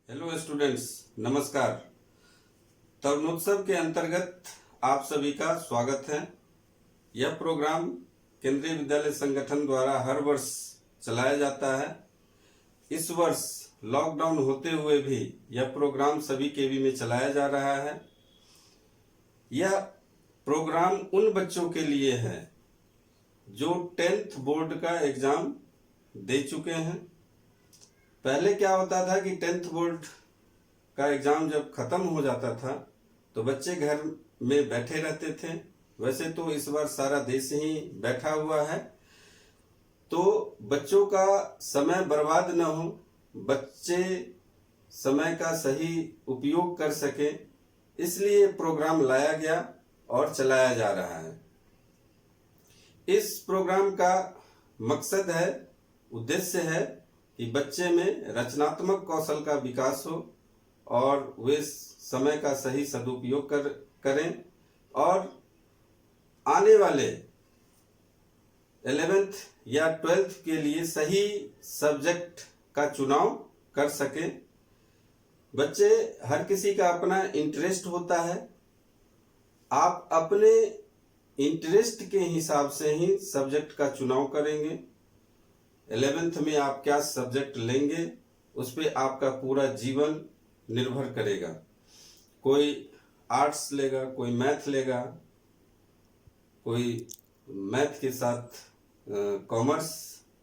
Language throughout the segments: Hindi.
हेलो स्टूडेंट्स, नमस्कार। तरुणोत्सव के अंतर्गत आप सभी का स्वागत है। यह प्रोग्राम केंद्रीय विद्यालय संगठन द्वारा हर वर्ष चलाया जाता है। इस वर्ष लॉकडाउन होते हुए भी यह प्रोग्राम सभी केवी में चलाया जा रहा है। यह प्रोग्राम उन बच्चों के लिए है जो 10th बोर्ड का एग्जाम दे चुके हैं। पहले क्या होता था कि 10th बोर्ड का एग्जाम जब खत्म हो जाता था तो बच्चे घर में बैठे रहते थे। वैसे तो इस बार सारा देश ही बैठा हुआ है, तो बच्चों का समय बर्बाद न हो, बच्चे समय का सही उपयोग कर सके, इसलिए प्रोग्राम लाया गया और चलाया जा रहा है। इस प्रोग्राम का मकसद है, उद्देश्य है कि बच्चे में रचनात्मक कौशल का विकास हो और वे समय का सही सदुपयोग करें और आने वाले 11th या 12th के लिए सही सब्जेक्ट का चुनाव कर सकें। बच्चे, हर किसी का अपना इंटरेस्ट होता है। आप अपने इंटरेस्ट के हिसाब से ही सब्जेक्ट का चुनाव करेंगे। 11th में आप क्या सब्जेक्ट लेंगे उस पर आपका पूरा जीवन निर्भर करेगा। कोई आर्ट्स लेगा, कोई मैथ लेगा, कोई मैथ के साथ कॉमर्स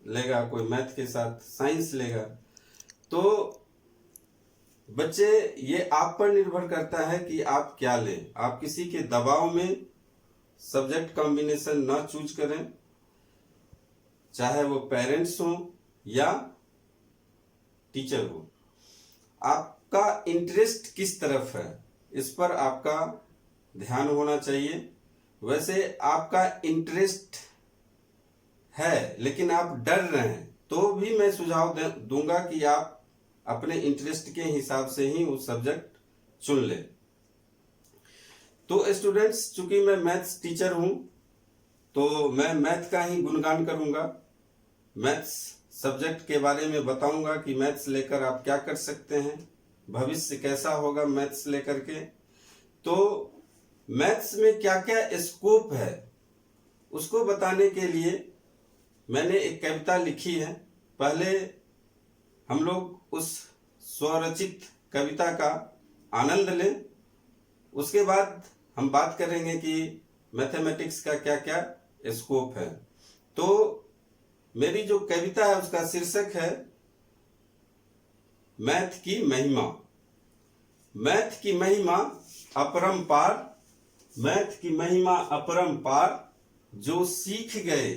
लेगा, कोई मैथ के साथ साइंस लेगा। तो बच्चे, ये आप पर निर्भर करता है कि आप क्या लें। आप किसी के दबाव में सब्जेक्ट कॉम्बिनेशन ना चूज करें, चाहे वो पेरेंट्स हो या टीचर हो। आपका इंटरेस्ट किस तरफ है, इस पर आपका ध्यान होना चाहिए। वैसे आपका इंटरेस्ट है लेकिन आप डर रहे हैं तो भी मैं सुझाव दूंगा कि आप अपने इंटरेस्ट के हिसाब से ही उस सब्जेक्ट चुन लें। तो स्टूडेंट्स, चूंकि मैं मैथ्स टीचर हूं तो मैं मैथ का ही गुणगान करूंगा। मैथ्स सब्जेक्ट के बारे में बताऊंगा कि मैथ्स लेकर आप क्या कर सकते हैं, भविष्य कैसा होगा मैथ्स लेकर के। तो मैथ्स में क्या क्या स्कोप है उसको बताने के लिए मैंने एक कविता लिखी है। पहले हम लोग उस स्वरचित कविता का आनंद लें, उसके बाद हम बात करेंगे कि मैथमेटिक्स का क्या क्या स्कोप है। तो मेरी जो कविता है उसका शीर्षक है मैथ की महिमा। मैथ की महिमा अपरंपार, मैथ की महिमा अपरंपार, जो सीख गए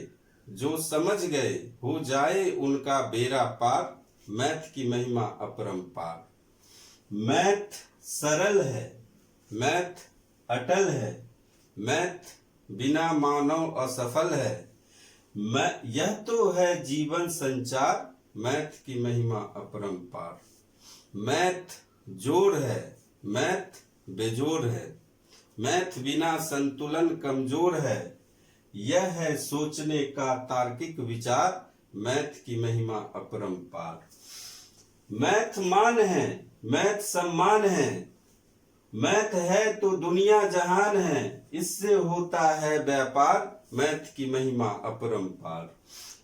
जो समझ गए हो जाए उनका बेड़ा पार। मैथ की महिमा अपरंपार। मैथ सरल है, मैथ अटल है, मैथ बिना मानव असफल है। यह तो है जीवन संचार, मैथ की महिमा अपरंपार। मैथ जोड़ है, मैथ बेजोड़ है, मैथ बिना संतुलन कमजोर है। यह है सोचने का तार्किक विचार, मैथ की महिमा अपरंपार। मैथ मान है, मैथ सम्मान है, मैथ है तो दुनिया जहान है, इससे होता है व्यापार, मैथ की महिमा अपरंपार।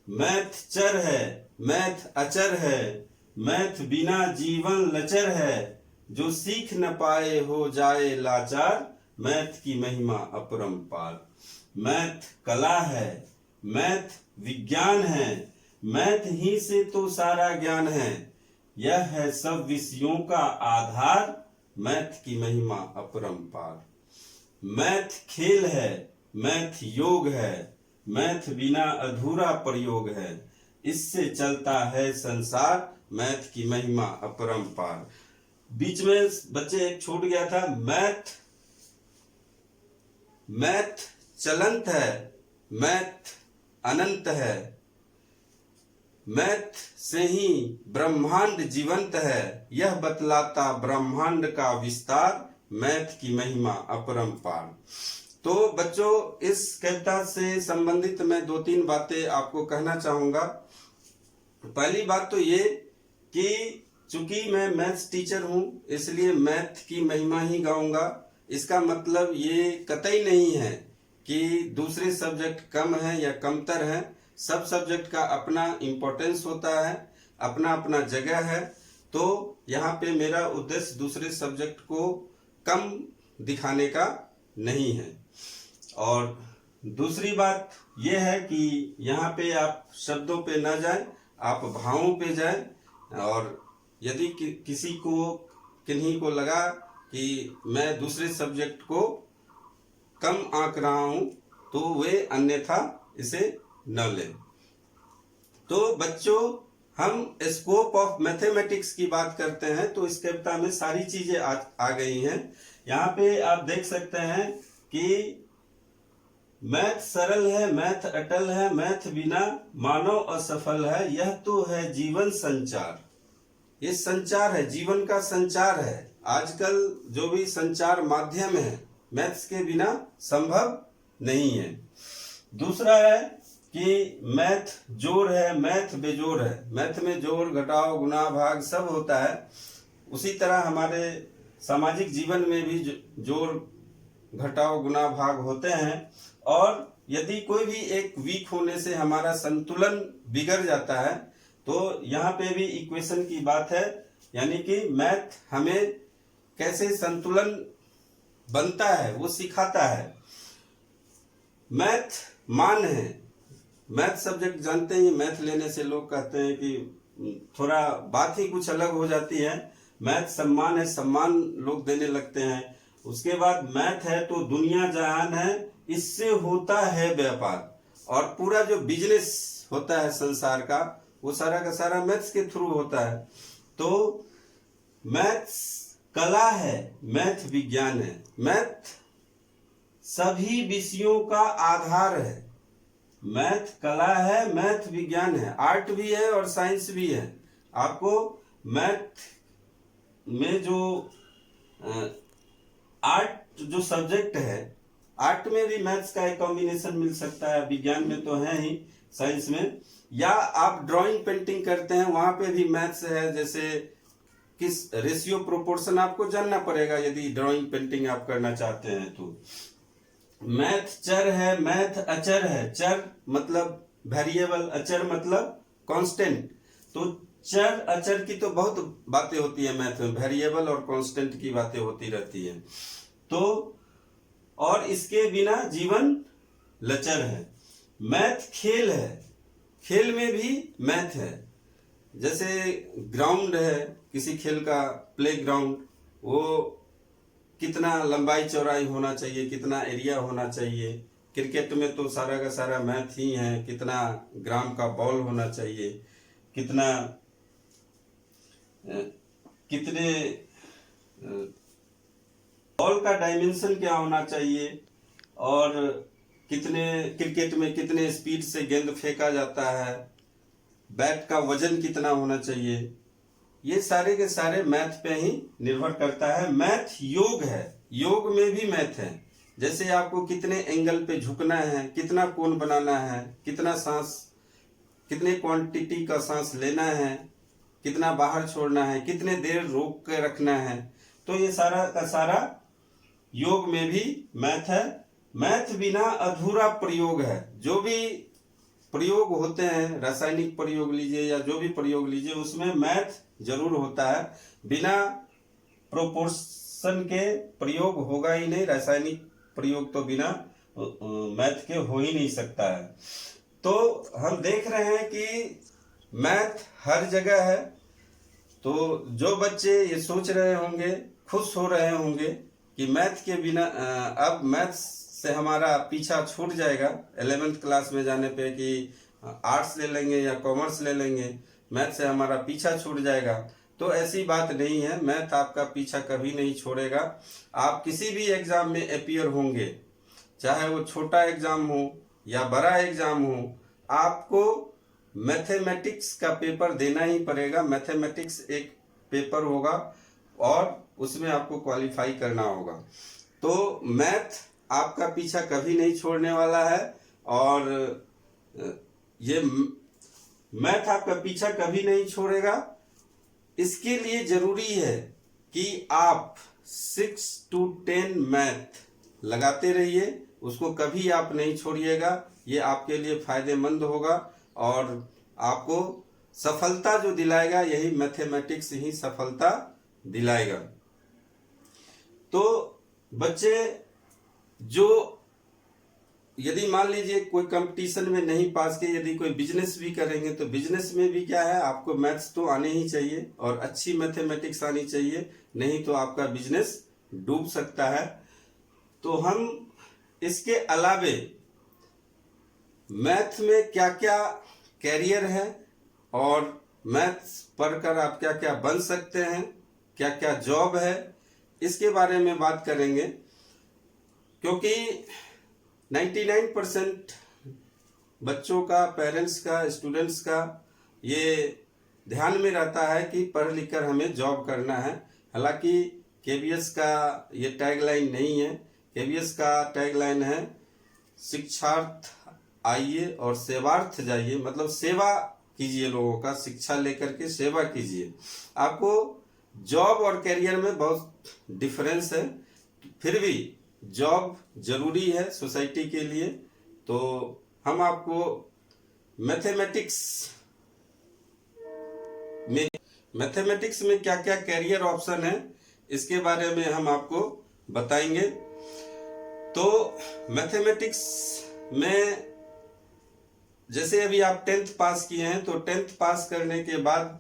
मैथ चर है, मैथ अचर है, मैथ बिना जीवन लचर है, जो सीख न पाए हो जाए लाचार, मैथ की महिमा अपरंपार। मैथ कला है, मैथ विज्ञान है, मैथ ही से तो सारा ज्ञान है। यह है सब विषयों का आधार, मैथ की महिमा अपरंपार। मैथ खेल है, मैथ योग है, मैथ बिना अधूरा प्रयोग है, इससे चलता है संसार, मैथ की महिमा अपरंपार। बीच में बच्चे एक छूट गया था, मैथ चलंत है, मैथ अनंत है, मैथ से ही ब्रह्मांड जीवंत है, यह बतलाता ब्रह्मांड का विस्तार, मैथ की महिमा अपरंपार। तो बच्चों, इस कविता से संबंधित मैं 2-3 बातें आपको कहना चाहूंगा। पहली बात तो ये कि चूंकि मैं मैथ्स टीचर हूं इसलिए मैथ की महिमा ही गाऊंगा। इसका मतलब ये कतई नहीं है कि दूसरे सब्जेक्ट कम है या कमतर है। सब सब्जेक्ट का अपना इम्पोर्टेंस होता है, अपना अपना जगह है। तो यहाँ पे मेरा उद्देश्य दूसरे सब्जेक्ट को कम दिखाने का नहीं है। और दूसरी बात यह है कि यहाँ पे आप शब्दों पे ना जाएं, आप भावों पे जाएं। और यदि किसी को किन्हीं को लगा कि मैं दूसरे सब्जेक्ट को कम आंक रहा हूं तो वे अन्यथा इसे न लें। तो बच्चों, हम स्कोप ऑफ मैथमेटिक्स की बात करते हैं तो इस कविता में सारी चीजें आ गई हैं। यहाँ पे आप देख सकते हैं कि मैथ सरल है, मैथ अटल है, मैथ बिना मानव असफल है, यह तो है जीवन संचार। ये संचार है, जीवन का संचार है। आजकल जो भी संचार माध्यम है मैथ्स के बिना संभव नहीं है। दूसरा है कि मैथ जोड़ है, मैथ बेजोड़ है। मैथ में जोड़, घटाव, गुणा, भाग सब होता है। उसी तरह हमारे सामाजिक जीवन में भी जोड़, घटाव, गुणा, भाग होते हैं। और यदि कोई भी एक वीक होने से हमारा संतुलन बिगड़ जाता है तो यहाँ पे भी इक्वेशन की बात है, यानी कि मैथ हमें कैसे संतुलन बनता है वो सिखाता है। मैथ मान है। मैथ सब्जेक्ट जानते ही, मैथ लेने से लोग कहते हैं कि थोड़ा बात ही कुछ अलग हो जाती है। मैथ सम्मान है, सम्मान लोग देने लगते हैं। उसके बाद मैथ है तो दुनिया जहान है, इससे होता है व्यापार। और पूरा जो बिजनेस होता है संसार का वो सारा का सारा मैथ्स के थ्रू होता है। तो मैथ्स कला है, मैथ विज्ञान है। मैथ सभी विषयों का आधार है। मैथ कला है, मैथ विज्ञान है, आर्ट भी है और साइंस भी है। आपको मैथ में जो आर्ट जो सब्जेक्ट है, आर्ट में भी मैथ्स का एक कॉम्बिनेशन मिल सकता है। विज्ञान में तो है ही, साइंस में। या आप ड्राइंग पेंटिंग करते हैं वहां पे भी मैथ्स है। जैसे किस रेशियो प्रोपोर्शन आपको जानना पड़ेगा यदि ड्राइंग पेंटिंग आप करना चाहते हैं तो। मैथ चर है, मैथ अचर है। चर मतलब वेरिएबल, अचर मतलब कांस्टेंट। तो चर अचर की तो बहुत बातें होती है मैथ में, वेरिएबल और कांस्टेंट की बातें होती रहती है। तो और इसके बिना जीवन लचर है। मैथ खेल है, खेल में भी मैथ है। जैसे ग्राउंड है किसी खेल का, प्ले ग्राउंड, वो कितना लंबाई चौड़ाई होना चाहिए, कितना एरिया होना चाहिए। क्रिकेट में तो सारा का सारा मैथ ही है। कितना ग्राम का बॉल होना चाहिए, कितने बॉल का डायमेंशन क्या होना चाहिए, और कितने क्रिकेट में कितने स्पीड से गेंद फेंका जाता है, बैट का वजन कितना होना चाहिए। ये सारे के सारे मैथ पे ही निर्भर करता है। मैथ योग है, योग में भी मैथ है। जैसे आपको कितने एंगल पे झुकना है, कितना कोण बनाना है, कितना सांस, कितने क्वांटिटी का सांस लेना है, कितना बाहर छोड़ना है, कितने देर रोक के रखना है। तो ये सारा का सारा योग में भी मैथ है। मैथ बिना अधूरा प्रयोग है। जो भी प्रयोग होते हैं, रासायनिक प्रयोग लीजिए या जो भी प्रयोग लीजिए, उसमें मैथ जरूर होता है। बिना प्रोपोर्शन के प्रयोग होगा ही नहीं। रासायनिक प्रयोग तो बिना मैथ के हो ही नहीं सकता है। तो हम देख रहे हैं कि मैथ हर जगह है। तो जो बच्चे ये सोच रहे होंगे, खुश हो रहे होंगे कि मैथ के बिना अब मैथ से हमारा पीछा छूट जाएगा 11th क्लास में जाने पे, कि आर्ट्स ले लेंगे या कॉमर्स ले लेंगे, मैथ से हमारा पीछा छूट जाएगा। तो ऐसी बात नहीं है, मैथ आपका पीछा कभी नहीं छोड़ेगा। आप किसी भी एग्जाम में अपीयर होंगे, चाहे वो छोटा एग्जाम हो या बड़ा एग्जाम हो, आपको मैथमेटिक्स का पेपर देना ही पड़ेगा। मैथमेटिक्स एक पेपर होगा और उसमें आपको क्वालिफाई करना होगा। तो मैथ आपका पीछा कभी नहीं छोड़ने वाला है। और ये मैथ आपका पीछा कभी नहीं छोड़ेगा। इसके लिए जरूरी है कि आप 6 to 10 मैथ लगाते रहिए, उसको कभी आप नहीं छोड़िएगा। ये आपके लिए फायदेमंद होगा और आपको सफलता जो दिलाएगा, यही मैथमेटिक्स ही सफलता दिलाएगा। तो बच्चे जो यदि मान लीजिए कोई कंपटीशन में नहीं पास किए, यदि कोई बिजनेस भी करेंगे तो बिजनेस में भी क्या है, आपको मैथ्स तो आने ही चाहिए और अच्छी मैथमेटिक्स आनी चाहिए, नहीं तो आपका बिजनेस डूब सकता है। तो हम इसके अलावे मैथ में क्या क्या कैरियर है और मैथ्स पढ़कर आप क्या क्या बन सकते हैं, क्या क्या जॉब है, इसके बारे में बात करेंगे। क्योंकि 99% बच्चों का, पेरेंट्स का, स्टूडेंट्स का ये ध्यान में रहता है कि पढ़ लिख कर हमें जॉब करना है। हालांकि केबीएस का ये टैगलाइन नहीं है। केबीएस का टैगलाइन है शिक्षार्थ आइए और सेवार्थ जाइए, मतलब सेवा कीजिए लोगों का, शिक्षा लेकर के सेवा कीजिए। आपको जॉब और करियर में बहुत डिफरेंस है, फिर भी जॉब जरूरी है सोसाइटी के लिए। तो हम आपको मैथमेटिक्स में क्या क्या कैरियर ऑप्शन है, इसके बारे में हम आपको बताएंगे। तो मैथमेटिक्स में जैसे अभी आप 10th पास किए हैं, तो 10th पास करने के बाद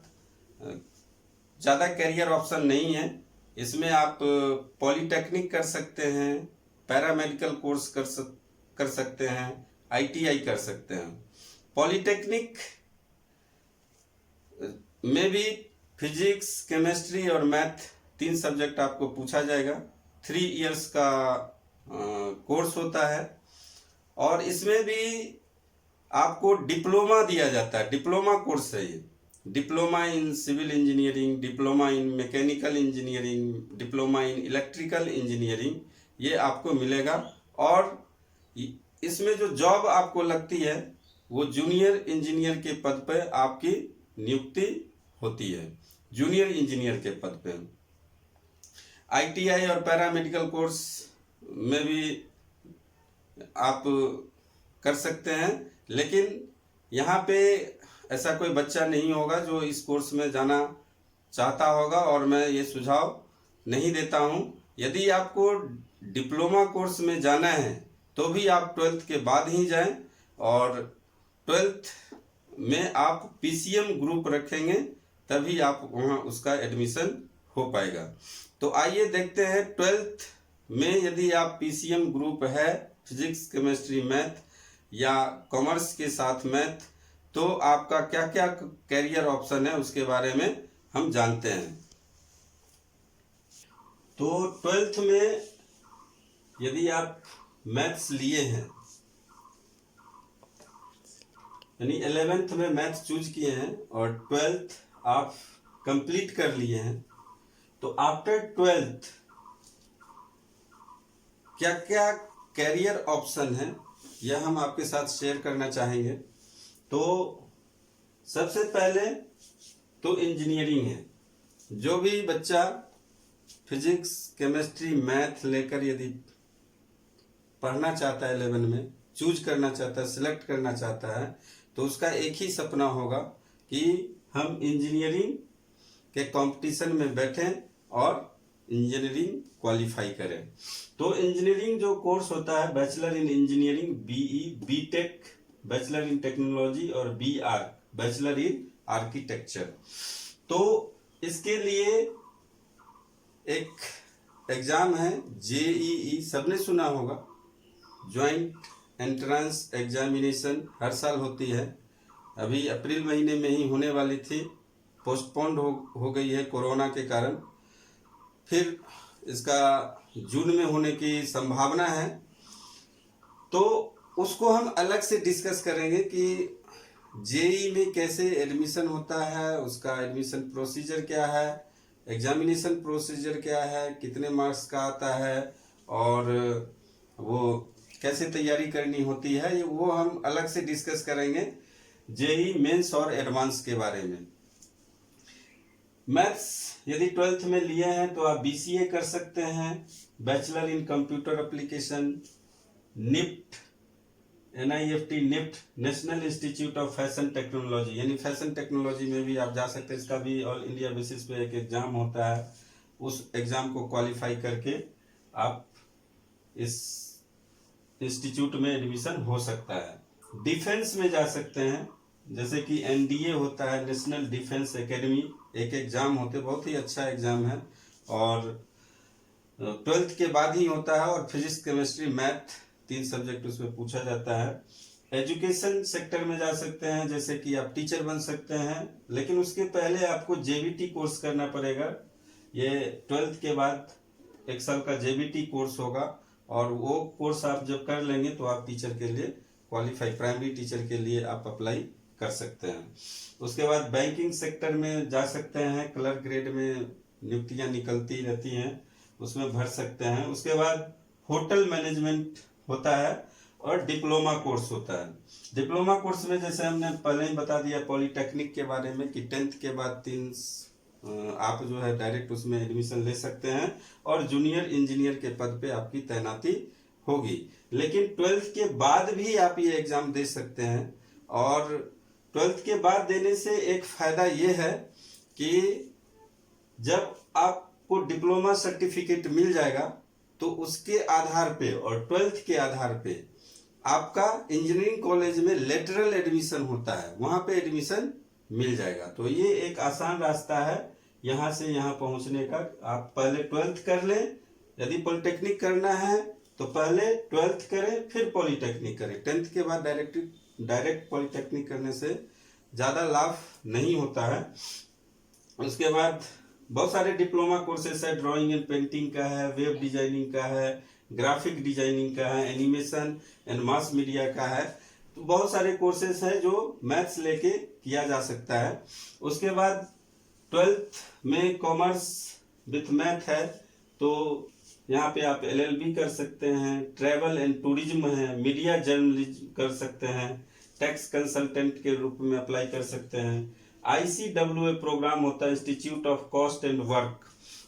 ज़्यादा कैरियर ऑप्शन नहीं है। इसमें आप पॉलीटेक्निक कर सकते हैं, पैरामेडिकल कोर्स कर सकते हैं, आईटीआई कर सकते हैं। पॉलीटेक्निक में भी फिजिक्स, केमिस्ट्री और मैथ 3 सब्जेक्ट आपको पूछा जाएगा। 3 इयर्स का कोर्स होता है और इसमें भी आपको डिप्लोमा दिया जाता है। डिप्लोमा कोर्स है ये, diploma in civil engineering, diploma in mechanical engineering, diploma in electrical engineering, ये आपको मिलेगा। और इसमें जो जॉब आपको लगती है वो जूनियर इंजीनियर के पद पर आपकी नियुक्ति होती है, जूनियर इंजीनियर के पद पे। आईटीआई और पैरामेडिकल कोर्स में भी आप कर सकते हैं, लेकिन यहाँ पे ऐसा कोई बच्चा नहीं होगा जो इस कोर्स में जाना चाहता होगा और मैं ये सुझाव नहीं देता हूँ। यदि आपको डिप्लोमा कोर्स में जाना है तो भी आप 12th के बाद ही जाएं और 12th में आप पीसीएम ग्रुप रखेंगे, तभी आप वहाँ उसका एडमिशन हो पाएगा। तो आइए देखते हैं 12th में यदि आप पीसीएम ग्रुप है, फिजिक्स, केमिस्ट्री, मैथ या कॉमर्स के साथ मैथ, तो आपका क्या क्या कैरियर ऑप्शन है उसके बारे में हम जानते हैं। तो 12th में यदि आप मैथ्स लिए हैं, यानी 11th में मैथ्स चूज किए हैं और 12th आप कंप्लीट कर लिए हैं, तो आफ्टर 12th क्या क्या कैरियर ऑप्शन है यह हम आपके साथ शेयर करना चाहेंगे। तो सबसे पहले तो इंजीनियरिंग है। जो भी बच्चा फिजिक्स, केमिस्ट्री, मैथ लेकर यदि पढ़ना चाहता है, 11 में चूज करना चाहता है, सिलेक्ट करना चाहता है, तो उसका एक ही सपना होगा कि हम इंजीनियरिंग के कंपटीशन में बैठें और इंजीनियरिंग क्वालिफाई करें। तो इंजीनियरिंग जो कोर्स होता है, bachelor in engineering, BE, BTech, bachelor in technology और बीआर, बैचलर इन आर्किटेक्चर। तो इसके लिए एक एग्जाम है जेईई, सबने सुना होगा, ज्वाइंट एंट्रेंस एग्जामिनेशन, हर साल होती है। अभी अप्रैल महीने में ही होने वाली थी, पोस्टपोन्ड हो गई है कोरोना के कारण। फिर इसका जून में होने की संभावना है, तो उसको हम अलग से डिस्कस करेंगे कि जेई में कैसे एडमिशन होता है, उसका एडमिशन प्रोसीजर क्या है, एग्जामिनेशन प्रोसीजर क्या है, कितने मार्क्स का आता है और वो कैसे तैयारी करनी होती है, वो हम अलग से डिस्कस करेंगे जेई मेंस और एडवांस के बारे में। मैथ्स यदि 12th में लिए हैं तो आप बीसीए कर सकते हैं, bachelor in computer application, NIFT, NIFT NIFT, national institute of fashion technology, यानी फैशन टेक्नोलॉजी में भी आप जा सकते हैं। इसका भी ऑल इंडिया बेसिस पे एक एग्जाम होता है, उस एग्जाम को क्वालिफाई करके आप इस इंस्टीट्यूट में एडमिशन हो सकता है। डिफेंस में जा सकते हैं, जैसे कि NDA होता है, नेशनल डिफेंस एकेडमी, एक एग्जाम होते, बहुत ही अच्छा एग्जाम है और 12th के बाद ही होता है और फिजिक्स केमिस्ट्री मैथ 3 सब्जेक्ट उसमें पूछा जाता है। एजुकेशन सेक्टर में जा सकते हैं, जैसे कि आप टीचर बन सकते हैं, लेकिन उसके पहले आपको JBT कोर्स करना पड़ेगा। ये 12th के बाद 1 साल का JBT कोर्स होगा और वो कोर्स आप जब कर लेंगे तो आप टीचर के लिए क्वालिफाई, प्राइमरी टीचर के लिए आप अप्लाई कर सकते हैं। उसके बाद बैंकिंग सेक्टर में जा सकते हैं, क्लर्क ग्रेड में नियुक्तियां निकलती रहती हैं, उसमें भर सकते हैं। उसके बाद होटल मैनेजमेंट होता है और डिप्लोमा कोर्स होता है। डिप्लोमा कोर्स में जैसे हमने पहले ही बता दिया पॉलिटेक्निक के बारे में कि 10th के बाद 3 आप जो है डायरेक्ट उसमें एडमिशन ले सकते हैं और जूनियर इंजीनियर के पद पे आपकी तैनाती होगी। लेकिन 12th के बाद भी आप ये एग्जाम दे सकते हैं और 12th के बाद देने से एक फायदा ये है कि जब आपको डिप्लोमा सर्टिफिकेट मिल जाएगा तो उसके आधार पे और 12th के आधार पे आपका इंजीनियरिंग कॉलेज में लेटरल एडमिशन होता है, वहां पे एडमिशन मिल जाएगा। तो ये एक आसान रास्ता है यहाँ से यहाँ पहुंचने का। आप पहले 12th कर लें, यदि पॉलिटेक्निक करना है तो पहले 12th करें फिर पॉलिटेक्निक करें। 10th के बाद डायरेक्ट पॉलिटेक्निक करने से ज़्यादा लाभ नहीं होता है। उसके बाद बहुत सारे डिप्लोमा कोर्सेस है, ड्राइंग एंड पेंटिंग का है, वेब डिजाइनिंग का है, ग्राफिक डिजाइनिंग का है, एनिमेशन एंड मास मीडिया का है। तो बहुत सारे कोर्सेस है जो मैथ्स लेके किया जा सकता है। उसके बाद 12th में कॉमर्स विथ मैथ है तो यहाँ पे आप LLB कर सकते हैं, ट्रैवल एंड टूरिज्म है, मीडिया जर्नलिज्म कर सकते हैं, टैक्स कंसल्टेंट के रूप में अप्लाई कर सकते हैं। ICWA प्रोग्राम होता है, institute of cost and work,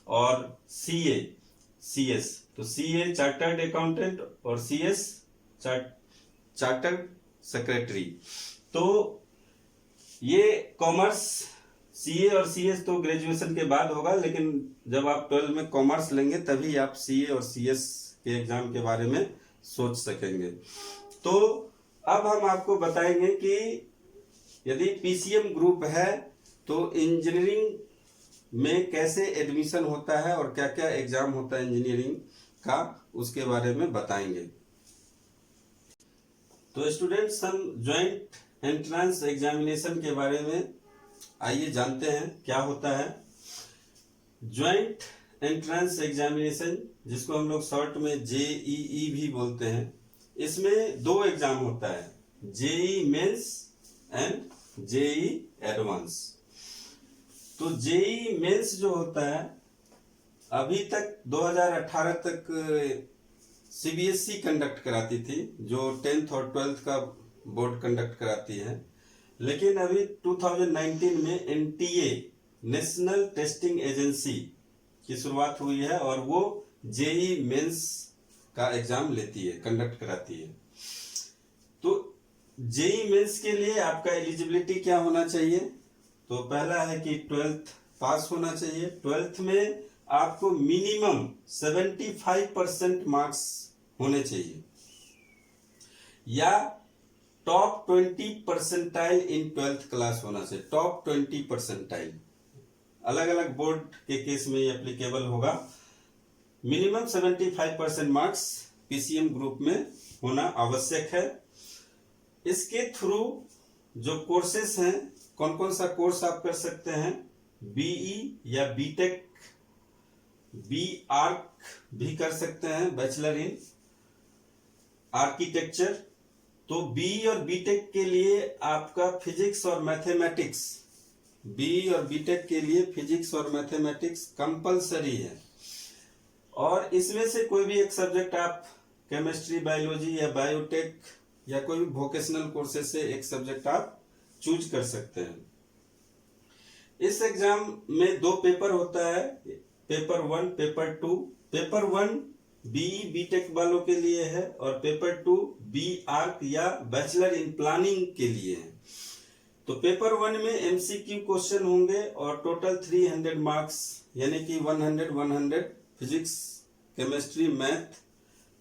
और CS, तो CA चार्टर्ड अकाउंटेंट और CS चार्टर्ड सेक्रेटरी। तो ये कॉमर्स CA और CS तो ग्रेजुएशन के बाद होगा, लेकिन जब आप 12 में कॉमर्स लेंगे तभी आप CA और CS के एग्जाम के बारे में सोच सकेंगे। तो अब हम आपको बताएंगे कि यदि PCM ग्रुप है तो इंजीनियरिंग में कैसे एडमिशन होता है और क्या क्या एग्जाम होता है इंजीनियरिंग का, उसके बारे में बताएंगे। तो स्टूडेंट्स, हम ज्वाइंट एंट्रेंस एग्जामिनेशन के बारे में आइए जानते हैं क्या होता है। ज्वाइंट एंट्रेंस एग्जामिनेशन, जिसको हम लोग शॉर्ट में JEE भी बोलते हैं, इसमें 2 एग्जाम होता है, JEE Mains and JEE advance. तो JEE मेंस जो होता है, अभी तक 2018 तक CBSE कंडक्ट कराती थी, जो 10th और 12th का बोर्ड कंडक्ट कराती है, लेकिन अभी 2019 में NTA नेशनल टेस्टिंग एजेंसी की शुरुआत हुई है और वो JEE मेंस का एग्जाम लेती है, कंडक्ट कराती है। तो JEE मेंस के लिए आपका एलिजिबिलिटी क्या होना चाहिए? तो पहला है कि 12th पास होना चाहिए। 12th में आपको मिनिमम 75% मार्क्स होने चाहिए या टॉप 20 परसेंटाइल इन 12th क्लास होना चाहिए। टॉप 20 परसेंटाइल, अलग अलग बोर्ड के केस में ये एप्लीकेबल होगा। मिनिमम 75% मार्क्स PCM ग्रुप में होना आवश्यक है। इसके थ्रू जो कोर्सेस हैं, कौन कौन सा कोर्स आप कर सकते हैं? BE या BTech, BArch भी कर सकते हैं, बैचलर इन आर्किटेक्चर। तो BE और BTech के लिए आपका फिजिक्स और मैथमेटिक्स, BE और BTech के लिए फिजिक्स और मैथमेटिक्स कंपलसरी है, और इसमें से कोई भी एक सब्जेक्ट आप केमिस्ट्री, बायोलॉजी या बायोटेक या कोई भी वोकेशनल कोर्सेज से एक सब्जेक्ट आप चूज कर सकते हैं। इस एग्जाम में 2 पेपर होता है, paper 1, paper 2। Paper 1 BE BTech वालों के लिए है और पेपर 2 बी आर्क या बैचलर इन प्लानिंग के लिए है। तो पेपर 1 में एमसीक्यू क्वेश्चन होंगे और टोटल 300 मार्क्स, यानी कि 100 फिजिक्स, केमिस्ट्री, मैथ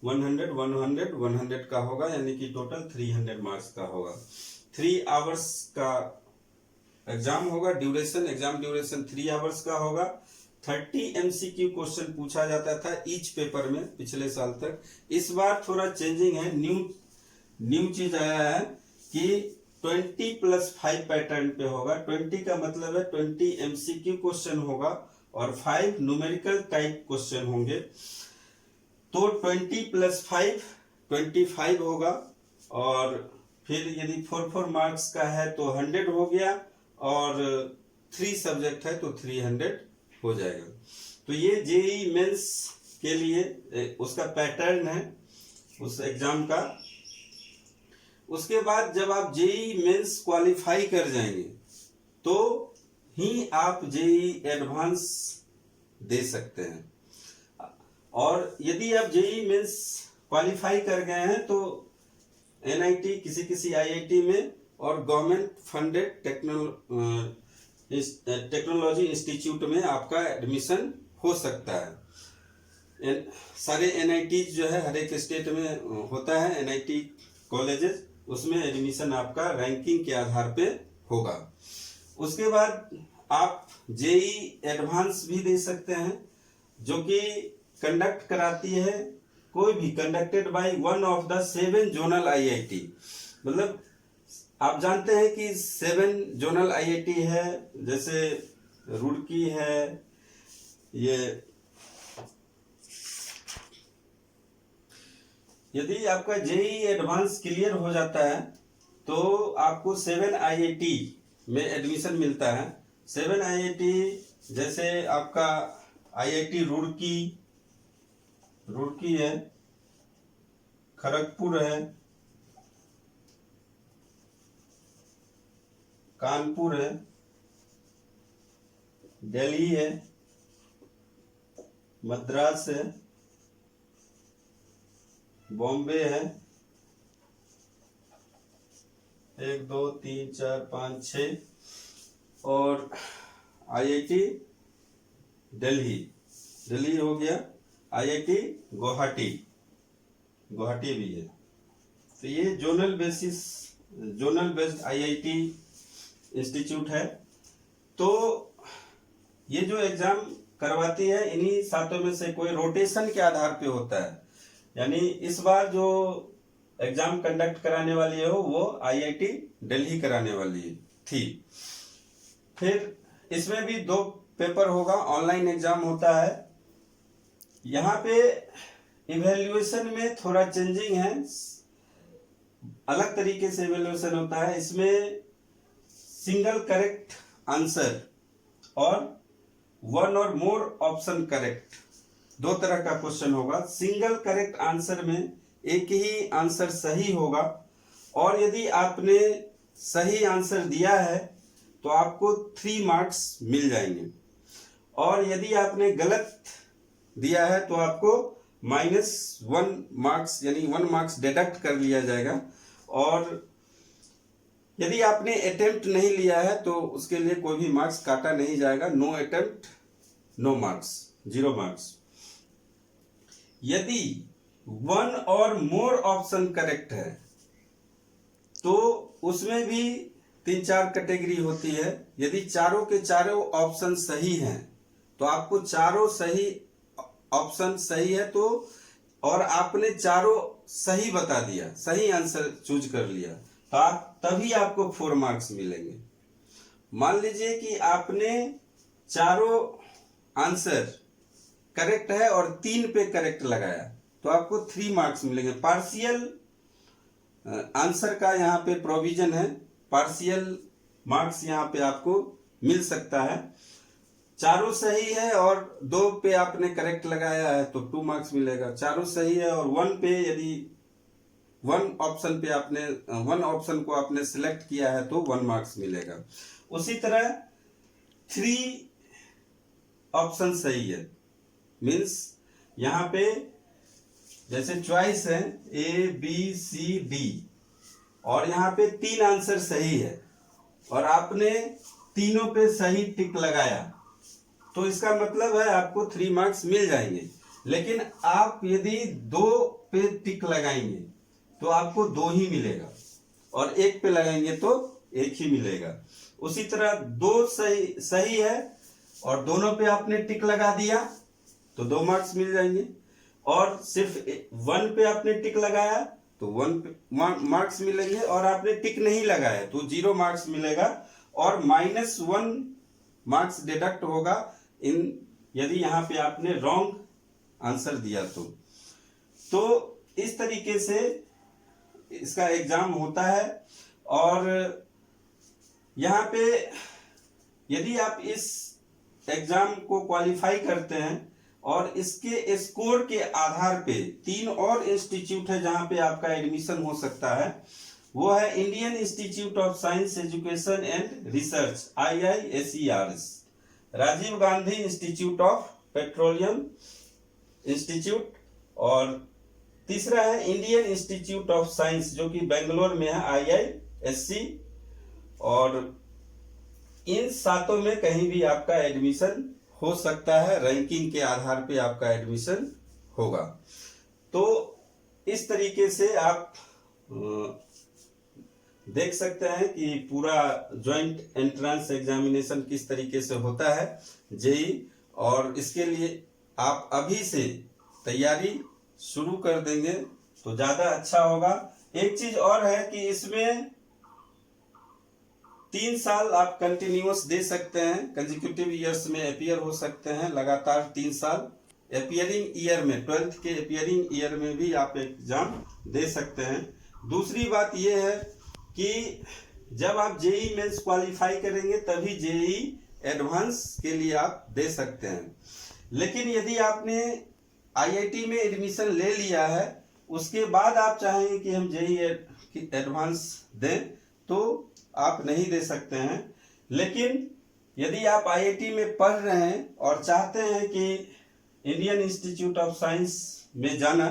100 का होगा, यानी कि टोटल 300 मार्क्स का होगा। 3 आवर्स का एग्जाम होगा। एग्जाम ड्यूरेशन 3 आवर्स का होगा। 30 एमसीक्यू क्वेश्चन पूछा जाता था ईच पेपर में पिछले साल तक। इस बार थोड़ा चेंजिंग है, न्यू चीज आया है कि 20+5 पैटर्न पे होगा। 20 का मतलब है 20 एमसीक्यू क्वेश्चन होगा और 5 न्यूमेरिकल टाइप क्वेश्चन होंगे। तो 20+5 25 होगा और फिर यदि 4 मार्क्स का है तो 100 हो गया और 3 सब्जेक्ट है तो 300 हो जाएगा। तो ये जेईई मेंस के लिए उसका पैटर्न है उस एग्जाम का। उसके बाद जब आप जेईई मेंस क्वालिफाई कर जाएंगे तो ही आप जेईई एडवांस दे सकते हैं। और यदि आप जेईई मेंस क्वालिफाई कर गए हैं तो एनआईटी, किसी आईआईटी में और गवर्नमेंट फंडेड टेक्नोलॉजी इंस्टीट्यूट में आपका एडमिशन हो सकता है। सारे एनआईटी जो है हर एक स्टेट में होता है एनआईटी कॉलेजेस, उसमें एडमिशन आपका रैंकिंग के आधार पे होगा। उसके बाद आप जेईई एडवांस भी दे सकते हैं, जो कि कंडक्ट कराती है कोई भी, conducted by one of the 7 zonal IIT. मतलब आप जानते हैं कि 7 जोनल आईआईटी है, जैसे रुड़की है, ये यदि आपका जेईई एडवांस क्लियर हो जाता है तो आपको 7 आईआईटी में एडमिशन मिलता है। 7 आईआईटी जैसे आपका आईआईटी रुड़की है, खड़गपुर है, कानपुर है, दिल्ली है, मद्रास है, बॉम्बे है, 1 2 3 4 5 6, और आईआईटी दिल्ली हो गया, आईआईटी गुवाहाटी भी है। तो ये जोनल बेस्ड आईआईटी इंस्टीट्यूट है। तो ये जो एग्जाम करवाती है इन्हीं सातों में से कोई रोटेशन के आधार पे होता है। यानी इस बार जो एग्जाम कंडक्ट कराने वाली है वो आईआईटी दिल्ली कराने वाली थी। फिर इसमें भी 2 पेपर होगा, ऑनलाइन एग्जाम होता है। यहाँ पे इवैल्यूएशन में थोड़ा चेंजिंग है, अलग तरीके से इवैल्यूएशन होता है। इसमें सिंगल करेक्ट आंसर और 1 और मोर ऑप्शन करेक्ट, 2 तरह का क्वेश्चन होगा। सिंगल करेक्ट आंसर में एक ही आंसर सही होगा और यदि आपने सही आंसर दिया है तो आपको 3 मार्क्स मिल जाएंगे, और यदि आपने गलत दिया है तो आपको -1 मार्क्स यानी 1 मार्क्स डिडक्ट कर लिया जाएगा। और यदि आपने अटेम्प्ट नहीं लिया है तो उसके लिए कोई भी मार्क्स काटा नहीं जाएगा। No attempt no marks, 0 marks. यदि 1 और मोर ऑप्शन करेक्ट है तो उसमें भी 3-4 कैटेगरी होती है। यदि चारों के चारों ऑप्शन सही हैं तो आपको चारों सही ऑप्शन सही है तो, और आपने चारों सही बता दिया, सही आंसर चूज कर लिया, तो तभी आपको 4 मार्क्स मिलेंगे। मान लीजिए कि आपने चारों आंसर करेक्ट है और 3 पे करेक्ट लगाया तो आपको 3 मार्क्स मिलेंगे। पार्शियल आंसर का यहाँ पे प्रोविजन है, पार्शियल मार्क्स यहाँ पे आपको मिल सकता है। चारों सही है और 2 पे आपने करेक्ट लगाया है तो 2 मार्क्स मिलेगा। चारों सही है और 1 पे, यदि 1 ऑप्शन को आपने सिलेक्ट किया है तो 1 मार्क्स मिलेगा। उसी तरह 3 ऑप्शन सही है। मीन्स यहाँ पे जैसे चॉइस है ABCD और यहाँ पे 3 आंसर सही है और आपने तीनों पे सही टिक लगाया, तो इसका मतलब है आपको 3 मार्क्स मिल जाएंगे। लेकिन आप यदि 2 पे टिक लगाएंगे तो आपको 2 ही मिलेगा और 1 पे लगाएंगे तो 1 ही मिलेगा। उसी तरह 2 सही है और दोनों पे आपने टिक लगा दिया तो 2 मार्क्स मिल जाएंगे, और सिर्फ 1 पे आपने टिक लगाया तो 1 मार्क्स मिलेंगे, और आपने टिक नहीं लगाया तो 0 मार्क्स मिलेगा और -1 मार्क्स डिडक्ट होगा यदि यहाँ पे आपने रॉन्ग आंसर दिया तो इस तरीके से इसका एग्जाम होता है। और यहाँ पे यदि आप इस एग्जाम को क्वालिफाई करते हैं और इसके स्कोर के आधार पे 3 और इंस्टीट्यूट है जहां पे आपका एडमिशन हो सकता है। वो है Indian Institute of Science Education and Research IISERS, Rajiv Gandhi Institute of Petroleum Institute, और तीसरा है इंडियन इंस्टीट्यूट ऑफ साइंस जो कि बेंगलोर में है IISc। और इन 7 में कहीं भी आपका एडमिशन हो सकता है, रैंकिंग के आधार पे आपका एडमिशन होगा। तो इस तरीके से आप देख सकते हैं कि पूरा ज्वाइंट एंट्रेंस एग्जामिनेशन किस तरीके से होता है जेई, और इसके लिए आप अभी से तैयारी शुरू कर देंगे तो ज्यादा अच्छा होगा। एक चीज और है कि इसमें 3 साल आप कंटिन्यूअस दे सकते हैं, कंसेक्यूटिव ईयर्स में अपीयर हो सकते हैं, लगातार 3 साल अपीयरिंग ईयर में, 12th के अपीयरिंग ईयर में भी आप एग्जाम दे सकते हैं। दूसरी बात यह है कि जब आप जेई मेंस क्वालिफाई करेंगे तभी जेई एडवांस के लिए आप दे सकते हैं। लेकिन यदि आपने IIT में एडमिशन ले लिया है, उसके बाद आप चाहेंगे कि हम जेई एडवांस दें तो आप नहीं दे सकते हैं। लेकिन यदि आप IIT में पढ़ रहे हैं और चाहते हैं कि इंडियन इंस्टीट्यूट ऑफ साइंस में जाना,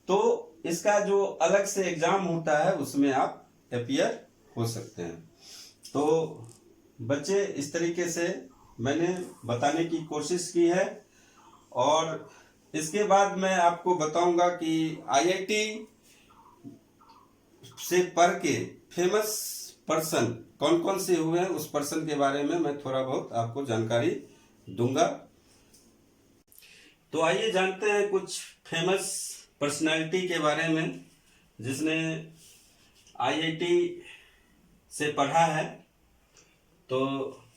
तो इसका जो अलग से एग्जाम होता है उसमें आप अपीयर हो सकते हैं। तो बच्चे, इस तरीके से मैंने बताने की कोशिश की है। और इसके बाद मैं आपको बताऊंगा कि IIT से पढ़ के फेमस पर्सन कौन कौन से हुए हैं, उस पर्सन के बारे में मैं थोड़ा बहुत आपको जानकारी दूंगा। तो आइए जानते हैं कुछ फेमस पर्सनालिटी के बारे में जिसने IIT से पढ़ा है। तो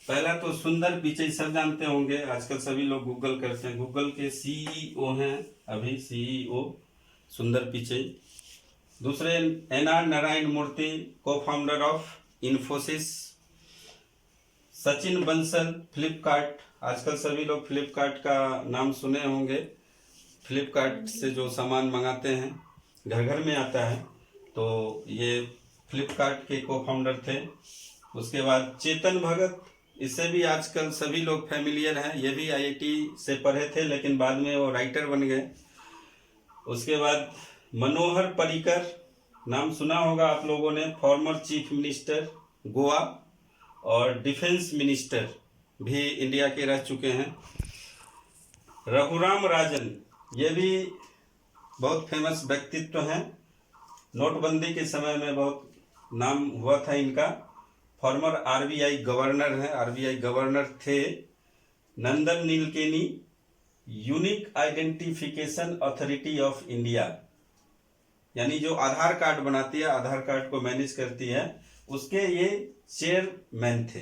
पहला तो सुंदर पिचई, सब जानते होंगे, आजकल सभी लोग गूगल करते हैं। गूगल के CEO हैं अभी, CEO सुंदर पिचई। दूसरे NR नारायण मूर्ति, को फाउंडर ऑफ इन्फोसिस। सचिन बंसल, फ्लिपकार्ट, आजकल सभी लोग फ्लिपकार्ट का नाम सुने होंगे। फ्लिपकार्ट से जो सामान मंगाते हैं घर घर में आता है, तो ये फ्लिपकार्ट के को फाउंडर थे। उसके बाद चेतन भगत, इससे भी आजकल सभी लोग फैमिलियर हैं। ये भी IIT से पढ़े थे लेकिन बाद में वो राइटर बन गए। उसके बाद मनोहर पर्रिकर, नाम सुना होगा आप लोगों ने, फॉर्मर चीफ मिनिस्टर गोवा और डिफेंस मिनिस्टर भी इंडिया के रह चुके हैं। रघुराम राजन, ये भी बहुत फेमस व्यक्तित्व हैं, नोटबंदी के समय में बहुत नाम हुआ था इनका। फॉर्मर RBI गवर्नर हैं, RBI गवर्नर थे। Nandan Nilekani, unique identification authority of India, यानी जो आधार कार्ड बनाती है, आधार कार्ड को मैनेज करती है, उसके ये चेयरमैन थे।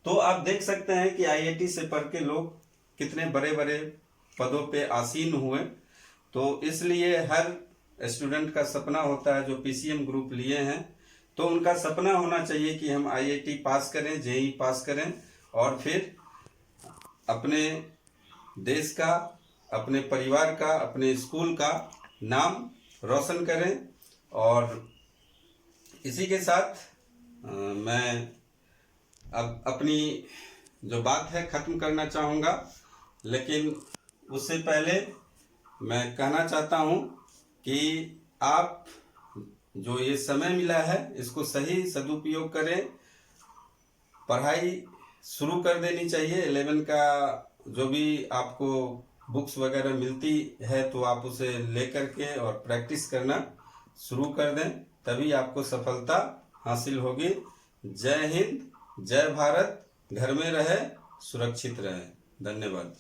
तो आप देख सकते हैं कि IIT से पढ़ के लोग कितने बड़े बड़े पदों पे आसीन हुए। तो इसलिए हर स्टूडेंट का सपना होता है जो PCM ग्रुप लिए हैं, तो उनका सपना होना चाहिए कि हम IIT पास करें, जेई पास करें और फिर अपने देश का, अपने परिवार का, अपने स्कूल का नाम रोशन करें। और इसी के साथ मैं अब अपनी जो बात है ख़त्म करना चाहूँगा, लेकिन उससे पहले मैं कहना चाहता हूँ कि आप जो ये समय मिला है इसको सही सदुपयोग करें। पढ़ाई शुरू कर देनी चाहिए। 11 का जो भी आपको बुक्स वगैरह मिलती है तो आप उसे लेकर के और प्रैक्टिस करना शुरू कर दें, तभी आपको सफलता हासिल होगी। जय हिंद, जय भारत। घर में रहे, सुरक्षित रहे। धन्यवाद।